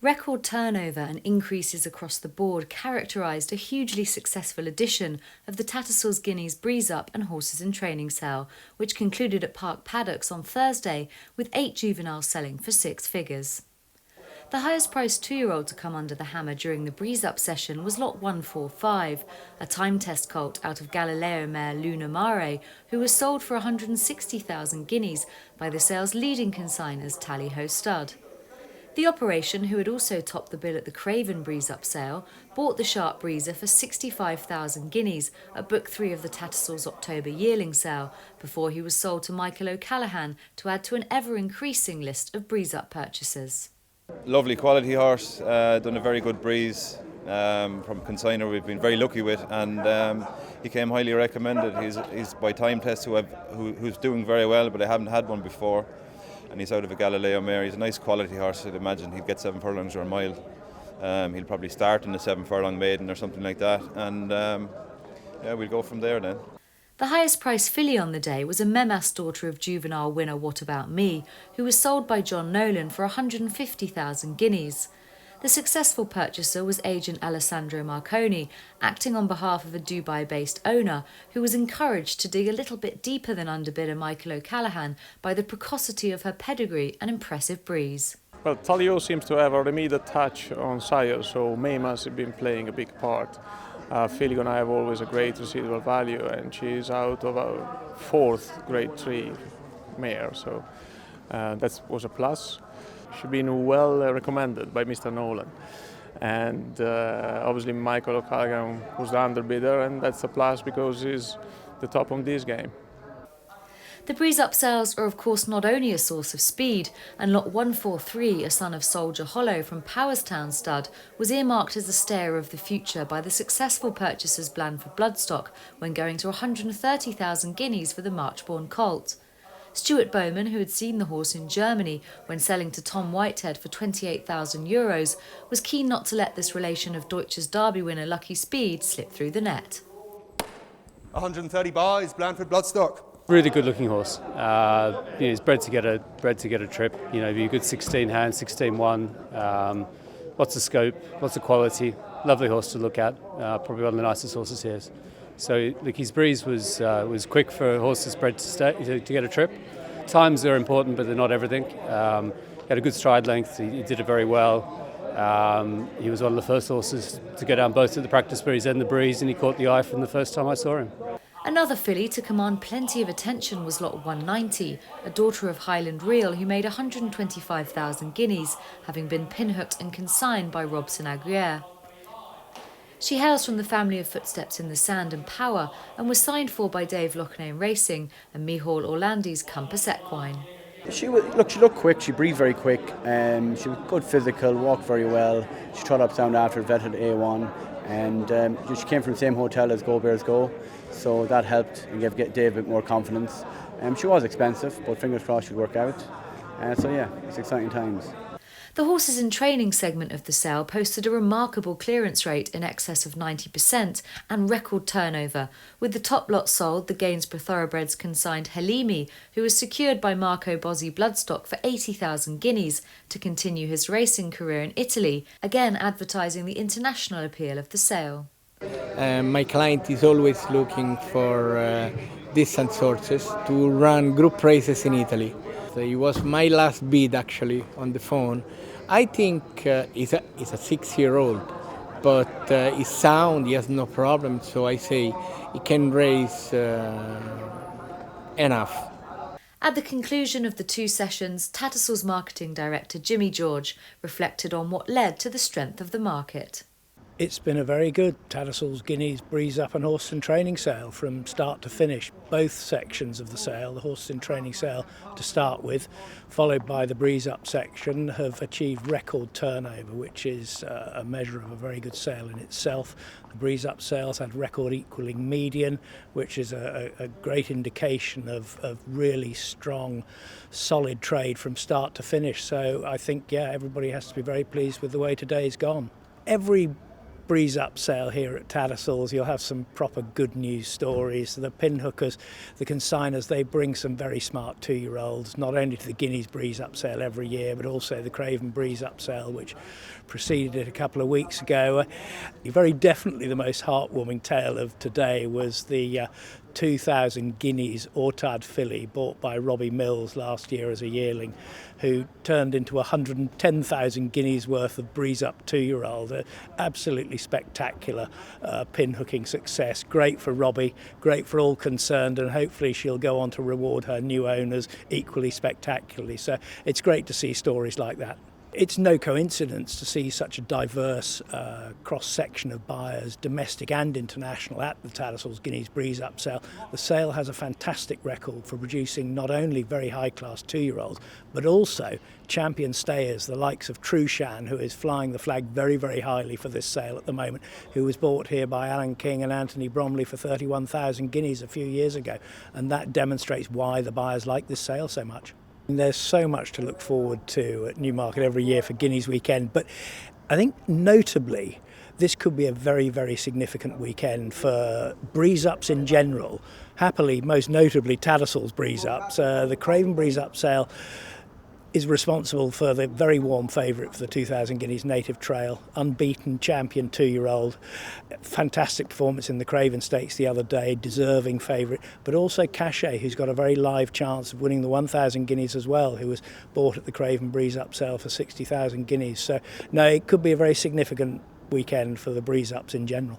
Record turnover and increases across the board characterised a hugely successful edition of the Tattersalls Guineas Breeze Up and Horses in Training sale, which concluded at Park Paddocks on Thursday with 8 juveniles selling for 6 figures. The highest priced 2-year-old to come under the hammer during the Breeze Up session was lot 145, a time test colt out of Galileo mare Luna Mare, who was sold for 160,000 guineas by the sale's leading consigners Tally Ho Stud. The operation, who had also topped the bill at the Craven Breeze Up sale, bought the Sharp Breezer for 65,000 guineas at Book 3 of the Tattersalls October yearling sale, before he was sold to Michael O'Callaghan to add to an ever-increasing list of Breeze Up purchasers. Lovely quality horse, done a very good breeze from consigner we've been very lucky with, and he came highly recommended. He's by time test who's doing very well, but I haven't had one before. And he's out of a Galileo mare. He's a nice quality horse. I'd imagine he'd get 7 furlongs or a mile. He'll probably start in the 7 furlong maiden or something like that, and we'll go from there then. The highest priced filly on the day was a Memas daughter of juvenile winner What About Me, who was sold by John Nolan for 150,000 guineas. The successful purchaser was agent Alessandro Marconi, acting on behalf of a Dubai-based owner who was encouraged to dig a little bit deeper than underbidder Michael O'Callaghan by the precocity of her pedigree and impressive breeze. Well, Talio seems to have a immediate touch on sire, so Memas has been playing a big part. Filly and I have always a great residual value, and she's out of a 4th grade 3 mare, so that was a plus. She's been well recommended by Mr. Nolan, and obviously Michael O'Callaghan was the underbidder, and that's a plus because he's the top on this game. The Breeze Up sales are of course not only a source of speed, and lot 143, a son of Soldier Hollow from Powerstown stud, was earmarked as the stayer of the future by the successful purchasers Blandford Bloodstock when going to 130,000 guineas for the March-born colt. Stuart Bowman, who had seen the horse in Germany when selling to Tom Whitehead for €28,000, was keen not to let this relation of Deutsches Derby winner Lucky Speed slip through the net. 130 buys, Blandford Bloodstock. Really good looking horse. He's bred to get a trip. You know, be a good 16 hand, 16-1. Lots of scope, lots of quality. Lovely horse to look at. Probably one of the nicest horses here. So look, his breeze was quick for horses bred to get a trip. Times are important, but they're not everything. He had a good stride length. He did it very well. He was one of the first horses to go down both at the practice breeze and the breeze, and he caught the eye from the first time I saw him. Another filly to command plenty of attention was lot 190, a daughter of Highland Reel who made 125,000 guineas, having been pinhooked and consigned by Robson Aguirre. She hails from the family of Footsteps in the Sand and Power and was signed for by Dave Loughnane Racing and Micheál Orlandi's Compass Equine. She looked quick, she breathed very quick, she was good physical, walked very well. She trot up sound after vetted A1, and she came from the same hotel as Go Bears Go, so that helped and gave Dave a bit more confidence. She was expensive, but fingers crossed she'd work out. So yeah, it's exciting times. The Horses in Training segment of the sale posted a remarkable clearance rate in excess of 90% and record turnover, with the top lot sold, the Gainsborough Thoroughbreds consigned Halimi, who was secured by Marco Bozzi Bloodstock for 80,000 guineas to continue his racing career in Italy, again advertising the international appeal of the sale. My client is always looking for decent sources to run group races in Italy. It was my last bid actually on the phone. I think he's a 6-year-old, but he's sound, he has no problem, so I say he can race enough. At the conclusion of the 2 sessions, Tattersalls marketing director Jimmy George reflected on what led to the strength of the market. It's been a very good Tattersalls Guineas Breeze Up and Horse and Training sale from start to finish. Both sections of the sale, the Horse and Training sale to start with, followed by the Breeze Up section, have achieved record turnover, which is a measure of a very good sale in itself. The Breeze Up sales had record equaling median, which is a great indication of really strong, solid trade from start to finish. So I think, everybody has to be very pleased with the way today's gone. Every breeze up sale here at Tattersalls, you'll have some proper good news stories. The pinhookers, the consigners, they bring some very smart 2-year-olds, not only to the Guineas breeze up sale every year, but also the Craven breeze up sale, which preceded it a couple of weeks ago. Very definitely the most heartwarming tale of today was the 2,000 guineas Ortard filly bought by Robbie Mills last year as a yearling, who turned into 110,000 guineas worth of breeze up 2-year-old. Absolutely spectacular pinhooking success. Great for Robbie, great for all concerned, and hopefully she'll go on to reward her new owners equally spectacularly. So it's great to see stories like that. It's no coincidence to see such a diverse cross-section of buyers, domestic and international, at the Tattersalls Guineas Breeze Up sale. The sale has a fantastic record for producing not only very high-class 2-year-olds, but also champion stayers, the likes of Trushan, who is flying the flag very, very highly for this sale at the moment, who was bought here by Alan King and Anthony Bromley for 31,000 guineas a few years ago. And that demonstrates why the buyers like this sale so much. There's so much to look forward to at Newmarket every year for Guineas Weekend, but I think notably this could be a very, very significant weekend for breeze ups in general. Happily, most notably Tattersalls breeze ups. The Craven breeze up sale is responsible for the very warm favourite for the 2,000 Guineas Native Trail, unbeaten champion 2-year-old, fantastic performance in the Craven Stakes the other day, deserving favourite, but also Cachet, who's got a very live chance of winning the 1,000 Guineas as well, who was bought at the Craven Breeze Up sale for 60,000 Guineas. So, no, it could be a very significant weekend for the breeze ups in general.